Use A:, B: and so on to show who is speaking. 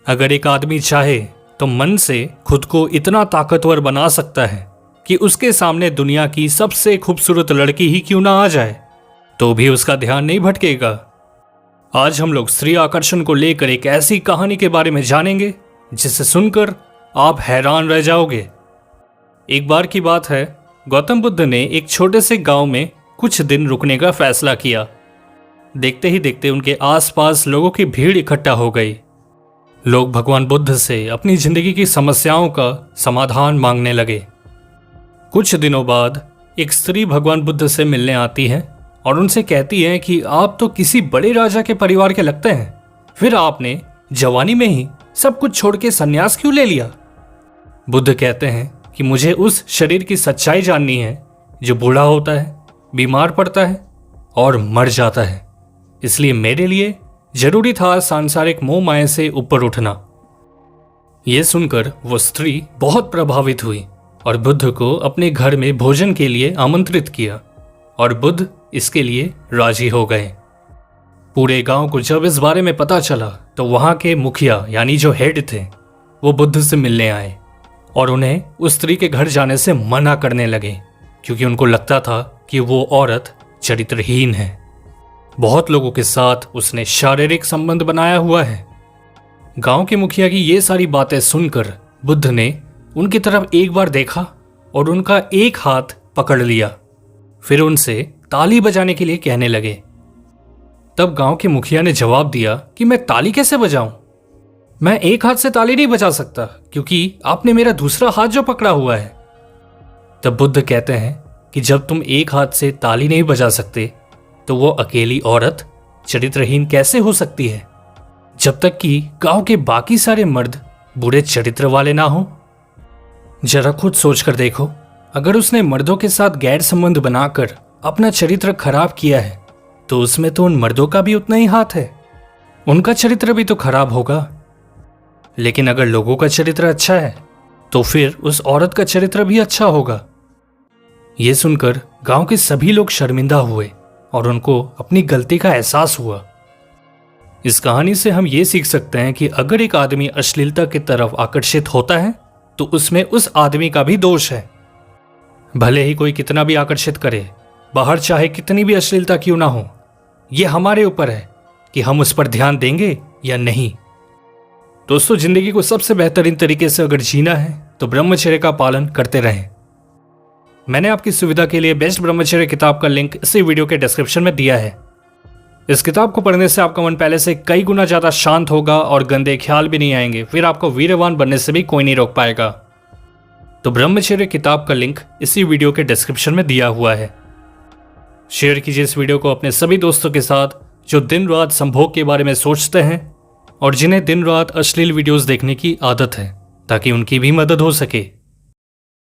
A: अगर एक आदमी चाहे तो मन से खुद को इतना ताकतवर बना सकता है कि उसके सामने दुनिया की सबसे खूबसूरत लड़की ही क्यों ना आ जाए तो भी उसका ध्यान नहीं भटकेगा। आज हम लोग स्त्री आकर्षण को लेकर एक ऐसी कहानी के बारे में जानेंगे जिसे सुनकर आप हैरान रह जाओगे। एक बार की बात है, गौतम बुद्ध ने एक छोटे से गांव में कुछ दिन रुकने का फैसला किया। देखते ही देखते उनके आसपास लोगों की भीड़ इकट्ठा हो गई। लोग भगवान बुद्ध से अपनी जिंदगी की समस्याओं का समाधान मांगने लगे। कुछ दिनों बाद एक स्त्री भगवान बुद्ध से मिलने आती है और उनसे कहती है कि आप तो किसी बड़े राजा के परिवार के लगते हैं, फिर आपने जवानी में ही सब कुछ छोड़ के संन्यास क्यों ले लिया? बुद्ध कहते हैं कि मुझे उस शरीर की सच्चाई जाननी है जो बूढ़ा होता है, बीमार पड़ता है और मर जाता है। इसलिए मेरे लिए जरूरी था सांसारिक मोह माया से ऊपर उठना। यह सुनकर वो स्त्री बहुत प्रभावित हुई और बुद्ध को अपने घर में भोजन के लिए आमंत्रित किया और बुद्ध इसके लिए राजी हो गए। पूरे गांव को जब इस बारे में पता चला तो वहां के मुखिया यानी जो हेड थे वो बुद्ध से मिलने आए और उन्हें उस स्त्री के घर जाने से मना करने लगे क्योंकि उनको लगता था कि वो औरत चरित्रहीन है। बहुत लोगों के साथ उसने शारीरिक संबंध बनाया हुआ है। गांव के मुखिया की ये सारी बातें सुनकर बुद्ध ने उनकी तरफ एक बार देखा और उनका एक हाथ पकड़ लिया, फिर उनसे ताली बजाने के लिए कहने लगे। तब गांव के मुखिया ने जवाब दिया कि मैं ताली कैसे बजाऊं? मैं एक हाथ से ताली नहीं बजा सकता क्योंकि आपने मेरा दूसरा हाथ जो पकड़ा हुआ है। तब बुद्ध कहते हैं कि जब तुम एक हाथ से ताली नहीं बजा सकते तो वो अकेली औरत चरित्रहीन कैसे हो सकती है, जब तक कि गांव के बाकी सारे मर्द बुरे चरित्र वाले ना हो? जरा खुद सोचकर देखो, अगर उसने मर्दों के साथ गैर संबंध बनाकर अपना चरित्र खराब किया है तो उसमें तो उन मर्दों का भी उतना ही हाथ है, उनका चरित्र भी तो खराब होगा। लेकिन अगर लोगों का चरित्र अच्छा है तो फिर उस औरत का चरित्र भी अच्छा होगा। यह सुनकर गांव के सभी लोग शर्मिंदा हुए और उनको अपनी गलती का एहसास हुआ। इस कहानी से हम ये सीख सकते हैं कि अगर एक आदमी अश्लीलता की तरफ आकर्षित होता है तो उसमें उस आदमी का भी दोष है। भले ही कोई कितना भी आकर्षित करे, बाहर चाहे कितनी भी अश्लीलता क्यों ना हो, यह हमारे ऊपर है कि हम उस पर ध्यान देंगे या नहीं। दोस्तों, जिंदगी को सबसे बेहतरीन तरीके से अगर जीना है तो ब्रह्मचर्य का पालन करते रहें। मैंने आपकी सुविधा के लिए बेस्ट ब्रह्मचर्य किताब का लिंक इसी वीडियो के डिस्क्रिप्शन में दिया है। इस किताब को पढ़ने से आपका मन पहले से कई गुना ज्यादा शांत होगा और गंदे ख्याल भी नहीं आएंगे, फिर आपको वीरवान बनने से भी कोई नहीं रोक पाएगा। तो ब्रह्मचर्य किताब का लिंक इसी वीडियो के डिस्क्रिप्शन में दिया हुआ है। शेयर कीजिए इस वीडियो को अपने सभी दोस्तों के साथ जो दिन रात संभोग के बारे में सोचते हैं और जिन्हें दिन रात अश्लील वीडियोस देखने की आदत है, ताकि उनकी भी मदद हो सके।